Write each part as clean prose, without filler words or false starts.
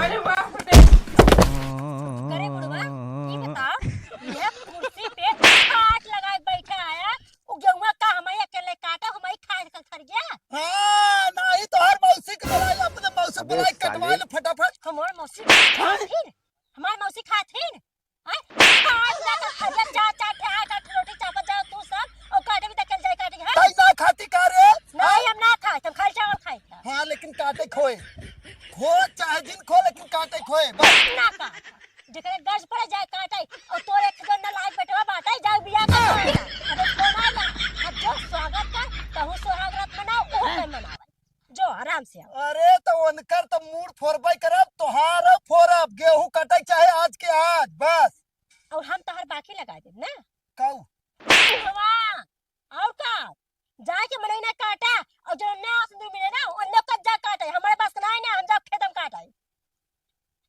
अरे बाप रे। करे बुढ़वा ये बताओ ये कुर्सी पे खाट लगाए बैठा है वो गेहुआ का हमारे अकेले काटा हमारी खाए का खर गया। हाँ नहीं तो हर मौसी के बुलाई अपने मौसी अबे बुलाई साले। कटवा ले फटाफट। हमारी मौसी खाथिन हमारी मौसी खाथिन खाट लगा खरिया चार चार ठे आठ आठ रोटी चापा जाओ तू सब और काटे भी तकल जाए काटे है कई ना खाती का रे? नहीं हम ना खाए तुम खाली चावल खाए था हाँ लेकिन काटे खोए खो चाहे दिन खो लेकिन काटे खोए बस। ना का जेकरे गर्ज पड़े जाए काटे और तोरे एक जन ना लायक बेटवा बाटे जाए बिया का अरे कोना ना अब जो स्वागत का कहूं सोहाग रात मनाओ ओ के मनावे जो आराम से आओ। अरे तो उनकर तो मूड फोरबाई करब तोहार फोरब गेहूं कटे चाहे आज के आज बस। और हम तहर बाकी लगा दे ना कहू हवा और का जाके महीना काटा और जो नया सिंदूर मिले ना उन्ने का जा काटे हमारे पास ना है ना हम जब खेतम काटे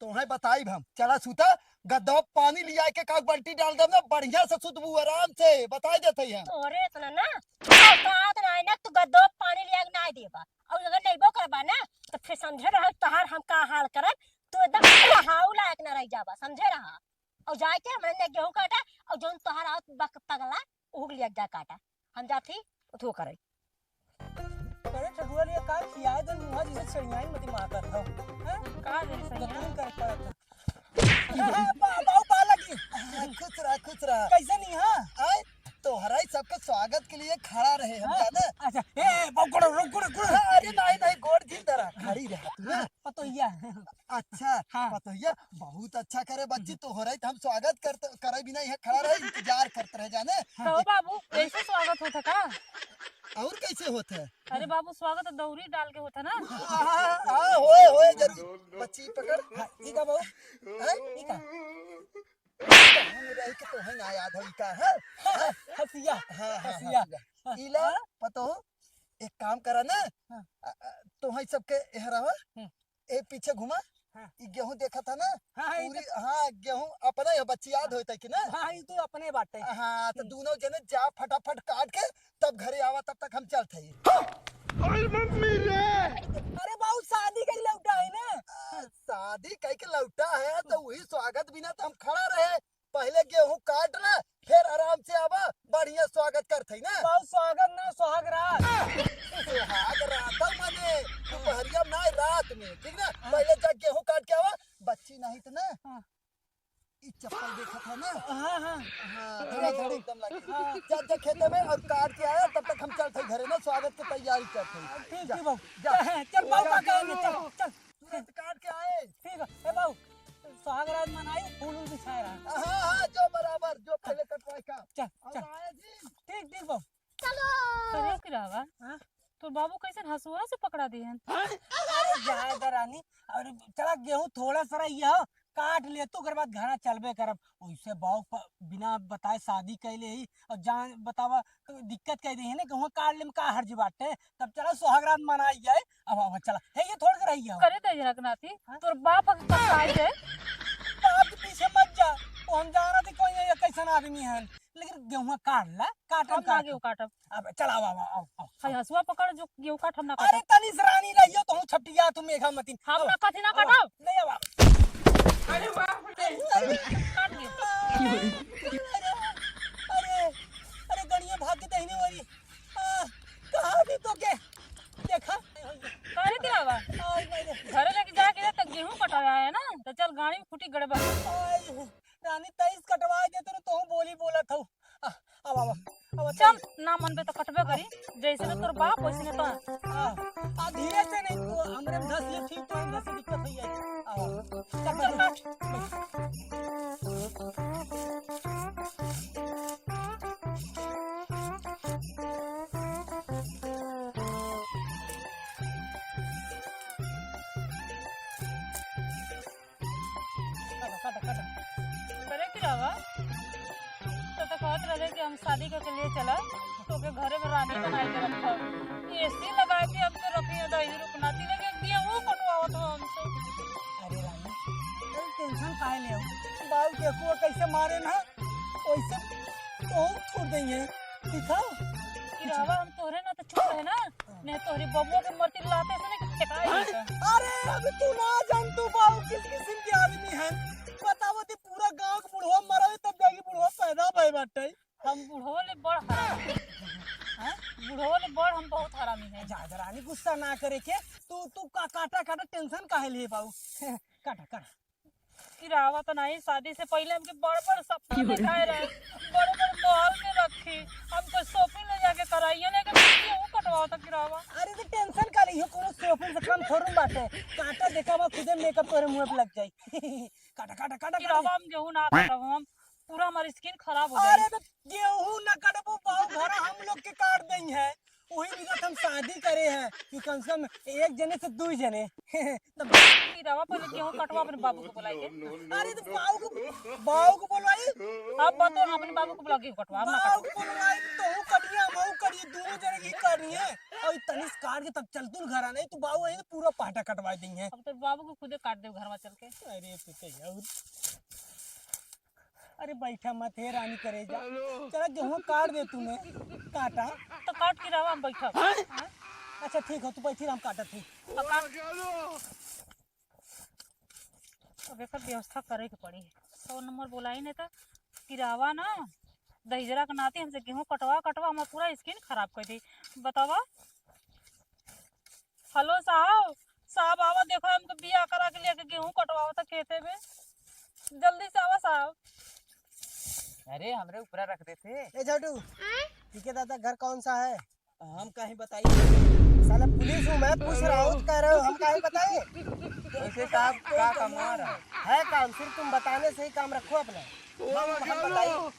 तुम्हें बताई हम चला सूता गद्दा पानी लिया के का बाल्टी डाल दे ना बढ़िया से सुतबू आराम से बताई देते हैं। तोरे इतना ना औकात ना है ना तू गद्दो पानी लिया के ना देबा और अगर नईबो करबा ना तो फिर समझे रह तहार हम का हाल करब तो एकदम हाउ लायक ना रह जाबा समझे रहा और जाके हमने गेहूं काटा और जोन तहार आउत बक पगला उग लिया जा काटा हम जाथी उठो करे अरे ठगुआ लिए का खियाए दे मुहा जैसे चिड़ियाई मत मार कर दो हैं का जैसे सही कर पड़ा बाबू पा लगी खुश रहा कैसे नहीं हां आए तोहरा ही सबके स्वागत के लिए खड़ा रहे हम जाने। अच्छा ए बकुड़ रुक अरे नहीं गोड़ जी तरह खड़ी रहा तू पतोहिया अच्छा हाँ। पतोहिया बहुत अच्छा करे बच्ची तोहरा ही हम स्वागत करते करे बिना यहाँ खड़ा रहे इंतजार करते रहे जाने। तो बाबू ऐसे स्वागत होता का? और कैसे होते है? अरे बाबू स्वागत तो दौरी डाल के होता ना। हाँ होए जरूर बच्ची पकड़ ई का बहु ई का रही के तो है ना याद है का है हसिया हाँ हसिया इला पतो एक काम करा ना तो है सबके हरावा ए पीछे घुमा ई गेहूं देखा था ना हाँ पूरी हाँ गेहूं अपने ये बच्ची याद होता है कि ना। हाँ ई तू अपने बाटे हाँ तो दोनों जने जा फटाफट काट के तब घरे आवा तब तक हम चलते हैं। अरे बाबू शादी के लौटा है ना शादी कह के लौटा है तो वही स्वागत बिना तो हम खड़ा रहे पहले गेहूं काट ना फिर आराम से आवा बढ़िया स्वागत करते ना। बाबू स्वागत ना सुहाग रात सुहाग रात मने दोपहरिया ना रात में ठीक ना पहले जा गेहूं काट के आवा बच्ची नहीं तो ना ई चप्पल देखा था ना हाँ हाँ हाँ धड़ी एकदम लगी जा खेते में और काट के आया तब तक हम चलते घरे ना स्वागत की तैयारी करते ठीक है बाबू चल बाबू का कहेंगे चल तुरंत काट के आए। ठीक है ए बाबू सुहाग रात मनाई फूल बिछाए रहा हाँ जो बराबर जो पहले कटवाए का चल आया जी ठीक बाबू करे की रहवा हाँ? तो बाबू कैसे हसुआ से पकड़ा दिए अरे जाए दरानी और चला गेहूं थोड़ा सा ये हो काट ले तो ओकर बाद घरा चलबे करब ओइसे बाबू बिना बताए शादी कैले ही और जान बतावा तो दिक्कत कह दी है ना कहूं काट ले में का हर्ज बाटे तब चला सुहागरात मनाई जाए अब चला है ये थोड़ के रही है करे दे रखनाती तोर बाप का कसाई है बाप के पीछे मत जा वो हम जाना थे कोई ये कैसन आदमी है लेकिन गेहूं काट ला काट हम ना गेहूं काटब अब चला आओ हाय हसुआ पकड़ जो गेहूं काट हम ना अरे काटब तनी सरानी रहियो तो छटिया तुम मेघा मतीन हम ना कथी ना काटब नहीं आवा अरे बाप रे काट दियो अरे गणिया भाग के दहीने वाली कहां भी तो के देखा करे की रहवा आई मेरे घरे लेके जाके तक गेहूं कटाया है ना तो चल गाड़ी में फूटी गड़बड़ आई रानी 23 कटवा दे तो बोली बोला था अब चल ना मन पे तो कटबे करी जैसे ना तोर बाप वैसे ने तो धीरे से नहीं तो हमरे में धस ले ठीक तो धस दिक्कत हो जाए चल काट करे की रहवा तो कहत रहे कि हम शादी के लिए चला तो के घरे में रानी बनाई के रखा एसी लगा के अब तो रखी है दही रुकनाती लगे गेहूं कटवावत हो हमसे। अरे रानी टेंशन काहे ले बाल देखो कैसे मारे ना वैसे तो छोड़ देंगे दिखाओ कि रहवा हम तोरे ना तो चुप है ना नहीं तोहरी बबुआ के मरती लाते से ना फेंकाई अरे अभी तू ना जान तू बाबू किस करे के तू काटा काटा टेंशन काहे लिए बाबू काटा काटा किरावा तो नहीं, शादी से पहले हमके बड़ बड़ सपना दिखाए रहे, बड़े बड़े महल में रखी, हमको शॉपिंग ले जाके कराइए लेकिन गेहूं कटवाओ था किरावा। अरे तो टेंशन का रही हो, कोनो शॉपिंग से काम थोड़ी बाटे, काटा देखा बा खुदे मेकअप तोरे मुंह पे लग जाई काटा काटा काटा किरावा हम गेहूं ना कटवाओ, हम पूरा हमारी स्किन खराब हो जाएगी। अरे तो गेहूं ना कटबो बाऊ घर हम लोग के काट देंगे है, वही विगत हम शादी करे हैं कि कम से कम एक जने से 2 जने तो किरावा पहले गेहूं कटवा अपने बाबू को बुलाइए। अरे तो बाऊ को बोलवाई आप बताओ ना, अपने बाबू को बुला गेहूं कटवा, हम ना बाऊ को बोलवाई तो हूं कटिया हम करिए, दोनों जने की करिए और तनिस काट के तब चलतुल घर आ, नहीं तो बाऊ है पूरा पाटा कटवा देंगे। अब तो बाबू को खुदे काट दे घर में चल के। अरे यार अरे बैठा मत है रानी करे जा, चला गेहूं काट दे तूने काटा तो काट किरावा हम बैठा। अच्छा ठीक है तू बैठी हम काटा थी। अब एक व्यवस्था करे के पड़ी, 100 नंबर बोलाई नहीं था किरावा ना दहिजरा के नाते हमसे गेहूं कटवा हमारा पूरा स्किन खराब कर दी। बतावा हेलो साहब आवा, देखो हमको बिया करा के लेके गेहूं कटवाओ था खेते में, जल्दी से आवा साहब। अरे हमरे ऊपर रख देते। ए छोटू ठीक है दादा, घर कौन सा है? हम कहीं बताइए, साला पुलिस हूँ मैं, पूछ रहा हूँ, कह रहे हो हम काहे बताएं? ऐसे साहब का कमा रहा है काम, सिर्फ तुम बताने से ही काम रखो अपना। हम बताइए,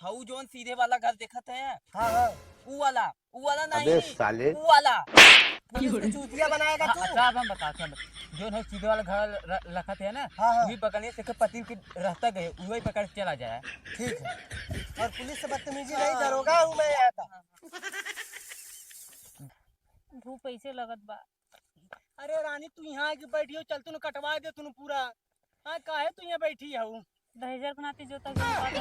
हाउ जोन सीधे वाला घर देखते हैं, हाँ हाँ ऊ वाला नहीं, अबे साले ऊ वाला। पुलिस को चूतिया बनाएगा तू। साहब हम बताते हैं, जो है सीधे वाला घर रखते हैं ना, हाँ हाँ वही पकड़ने से पति की रास्ता गए वही पकड़ के चला जाए। ठीक है, और पुलिस से बदतमीजी नहीं, दरोगा हूँ मैं यहाँ का। धूप ऐसे लगत बा। अरे रानी तू यहाँ आके बैठी हो, चल तू कटवा दे तू पूरा। हाँ काहे तू यहाँ बैठी है? दहेजर के नाते जो तक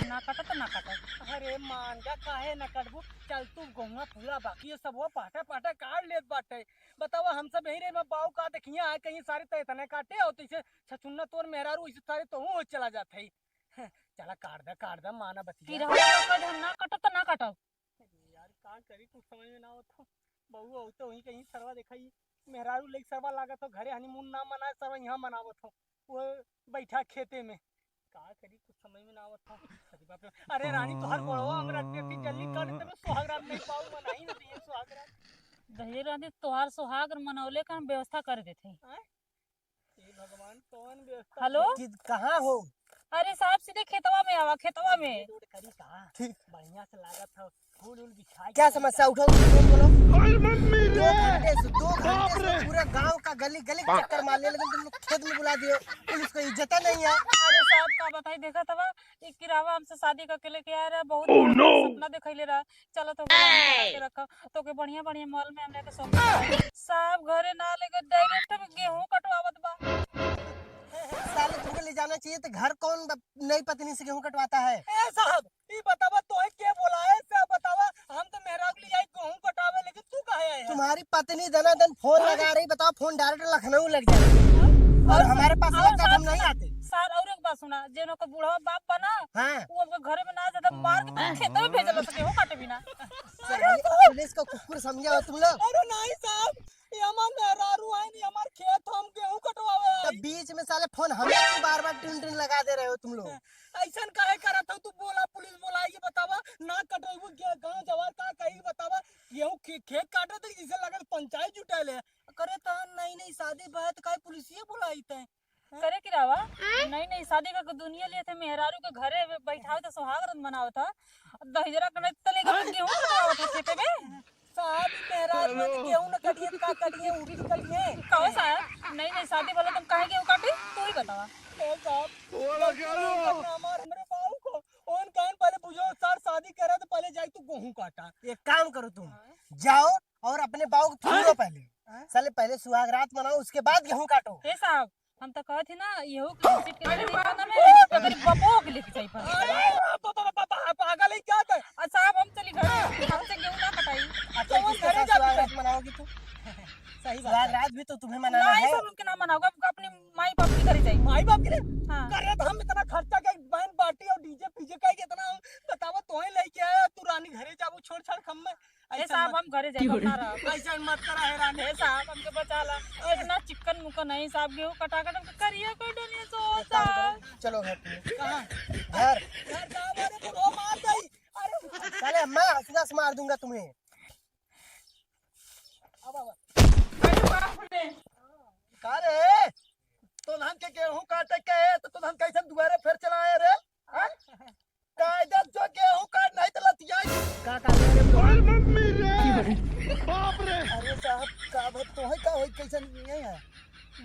ना काटा तो ना काटा। अरे मान जा काहे न कटबू, चल तू गौवा पूरा बाकी है सब वो पाटा पाटा काट लेत बाटे। बतावा हम सब यही रे मैं बाऊ का देखिए आए कहीं सारे तय तने काटे और तो इसे छचुन्ना तोर मेहरारू इसे सारे तो हो चला जाते है। चला काट दे माना बतिया। किरावा का ना काटा तो ना काटा। यार का करी कुछ समझ में ना आवत, बहू हो तो वहीं कहीं सरवा दिखाई मेहरारू लेके सरवा लागत हो, घरे हनीमून ना मनाए सरवा यहाँ मनावत हो, वो बैठा खेते में का करी कुछ समझ में ना आवत था। अरे बाप रे, अरे रानी तो हर बड़वा हमरा देखी जल्दी कर देते मैं सुहागरात नहीं पाऊं, मना ही नहीं है सुहागरात। दहेज रानी तोहार सुहाग मनौले का हम व्यवस्था कर देते। हे भगवान कौन व्यवस्था। हेलो कहाँ हो? अरे साहब सीधे खेतवा में आवा, खेतवा में। करी कहाँ ठीक बढ़िया से लागत था, फूल उल बिछा। क्या समस्या उठाओ बोलो। 2 घंटे से पूरा गांव का गली गली चक्कर मार लिया, लेकिन तुम लोग खेत में बुला दिए, पुलिस को इज्जत नहीं है। अरे साहब का बताई, देखा था एक किरावा हमसे शादी करके लेके आया रहा, बहुत सपना दिखैले रहा, चलो तो रखा तो के बढ़िया बढ़िया मॉल में हमने के शॉपिंग। साहब घरे ना लेके डायरेक्ट में गेहूं कटवावत बा। साले तुमको ले जाना चाहिए तो घर कौन नई पत्नी से गेहूं कटवाता है? ए साहब ये बतावा तो है क्या बोला है, सब बतावा। हम तो मेहराब ले जाए गेहूं कटावे, लेकिन तू कहे आया है? तुम्हारी पत्नी दनादन फोन लगा रही, बताओ फोन डायरेक्ट लखनऊ लग जाए और हमारे पास लगता हम नहीं आते। सर और एक बात सुना, जेनो का बूढ़ा बाप बना हाँ वो हमको घरे में ना ज्यादा मार के खेत में भेजल तो गेहूं काटे बिना। पुलिस को कुकुर समझे हो तुम लोग? अरे नहीं साहब, ये हमार मेहरारू है नहीं, हमार खेत हम गेहूं कटवावे। तब बीच में साले फोन हमें क्यों बार-बार टिन लगा दे रहे हो तुम लोग? ऐसा काहे करत हो? तू बोला पुलिस बोलाएगी, बतावा ना कटवाबू गांव जवार का कहीं बतावा गेहूं खेत काटे तो जिसे लगल पंचायत जुटाले करे त नहीं शादी बात काहे पुलिसिए बुलाई थे करे किरावा। नहीं शादी का दुनिया लिए थे, मेहरारू के घरे बैठावे तो सुहागरात मनावे था, दहेजरा करने तले गेहूं कटवावे थे खेते में। साहब मेहरारू में गेहूं न कटिए का कटिए उड़ी कटिए कहो साहब। नहीं शादी वाला तुम काहे गेहूं काटे तू ही बतावा। ओ साहब ओला क्या लो हमारे बाबू को ओन कान पहले बुझो सर शादी करे तो पहले जाई तू गेहूं काटा। एक काम करो तुम जाओ और अपने बाबू को पूछो पहले, साले पहले सुहागरात मनाओ उसके बाद गेहूं काटो। ए साहब हम तो कहत थी ना येहू के सीट के लिए ना में तो तेरी बबो के लिए चाहिए पर। पागल है क्या है? साहब हम चली घर, हमसे गेहूं ना कटाई। अच्छा वो घरे जा सुहागरात मनाओगी तू? सही बात, सुहागरात भी तो तुम्हें मनाना है। नहीं सब उनके नाम मनाओगे, अपनी माई बाप की घर चाहिए। माई बाप के लिए हां करे तो हम इतना खर्चा के बहन पार्टी और डीजे पीजे का कितना बतावा तोहे लेके आया तू रानी घरे जाबू छोड़ छाड़ खम में। ए साहब हम घरे जाए अपना रहा। ऐसा मत करा है रानी। ए साहब हमके बचा साला इतना चिकन मुकन नहीं साहब गेहूं कटा कटा करिए कोई डनिया सो साहब चलो घर पे। कहाँ घर घर साहब अरे बुढ़ो मार गई अरे साले मैं हंसना से मार दूंगा तुम्हें। अब का रे तो धान के गेहूं काटे के है तो धान कैसे दोबारा फिर चलाए रे हाँ? कायदे जो गेहूं काट नहीं तो लतियाई का रे मम्मी रे बाप रे। अरे साहब का बात तो है का होई कैसे नहीं है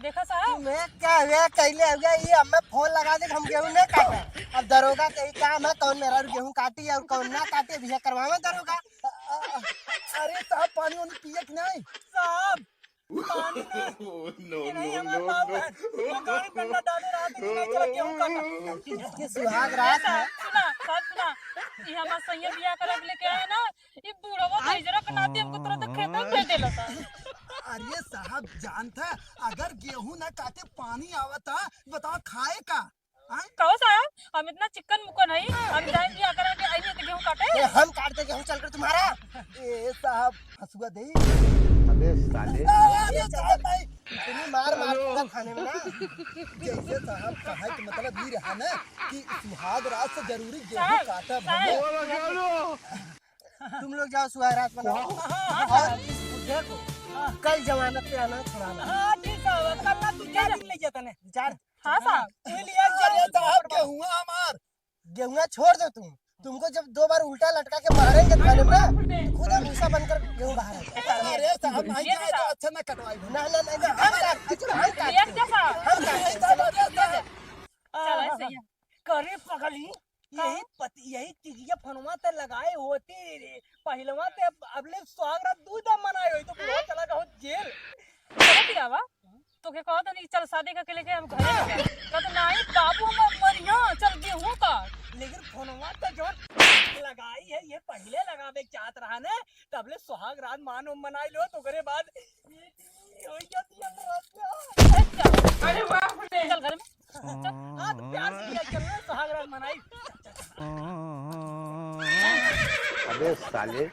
देखा साहब मैं क्या हुआ कैले हो गया ये हमें फोन लगा दे हम गेहूं नहीं काटा। अब दरोगा के काम है कौन मेरा गेहूं काटी और कौन ना काटे भैया करवावे दरोगा। अरे साहब पानी वानी पिए कि नहीं साहब पानी में नहीं हमारे बाप है वो गाड़ी डंडा डाले रात में नहीं चला गेहूं काटा ये सुहाग रात है। सुना साहब सुना ये हमारा सैया बिया कर लेके आया ना ये बूढ़वा गजरा के नाते हमको तुरंत खेत में भेज देला था। अरे साहब जानता अगर गेहूं ना काटे पानी आवता बताओ खाए का कहो साहब हम इतना चिकन मुकन है हम जाए बिया करा के आइए तो गेहूं काटे हम काट दे गेहूं चलकर तुम्हारा। ए साहब हंसुआ दे अबे साले अरे साहब भाई इतनी मार दूंगा खाने में ना। जैसे साहब कहा कि मतलब ये रहा ना कि सुहाग रात से जरूरी गेहूं काटा भैया। तुम लोग जाओ सुहाग रात बनाओ और इस बुढ़े को कल जमानत पे आना छुड़ाना। हां ठीक है करना तू क्या ले जाता ने चार हां साहब ये लिया अरे साहब गेहूं हमार गेहूं छोड़ दो तुमको जब 2 बार उल्टा लटका के मारेंगे थाने में तो खुद भूसा बनकर गेहूं बाहर आएगा। अरे साहब नहीं जाए तो अच्छा ना कटवाई ना हम एक जैसा चल ऐसे ही करे पगली यही चीजिया फनवा ते लगाए होती रे पहलवा ते अबले सुहाग रात दूध मनाए होई तो बहुत चला गहो जेल चलो पियावा तो के कहत नहीं चल शादी करके लेके हम घरे चले कहत नहीं बाबू हम मरिया चल गेहूं का लेकिन फनवा ते जो लगाई है ये पहले लगावे चाहत रहा ने तबले सुहाग रात मानो मनाई लो तो करे बाद हो जाती है। अरे बाप रे चल घर में हां तो प्यार से चलना सुहाग रात मनाई। अबे साले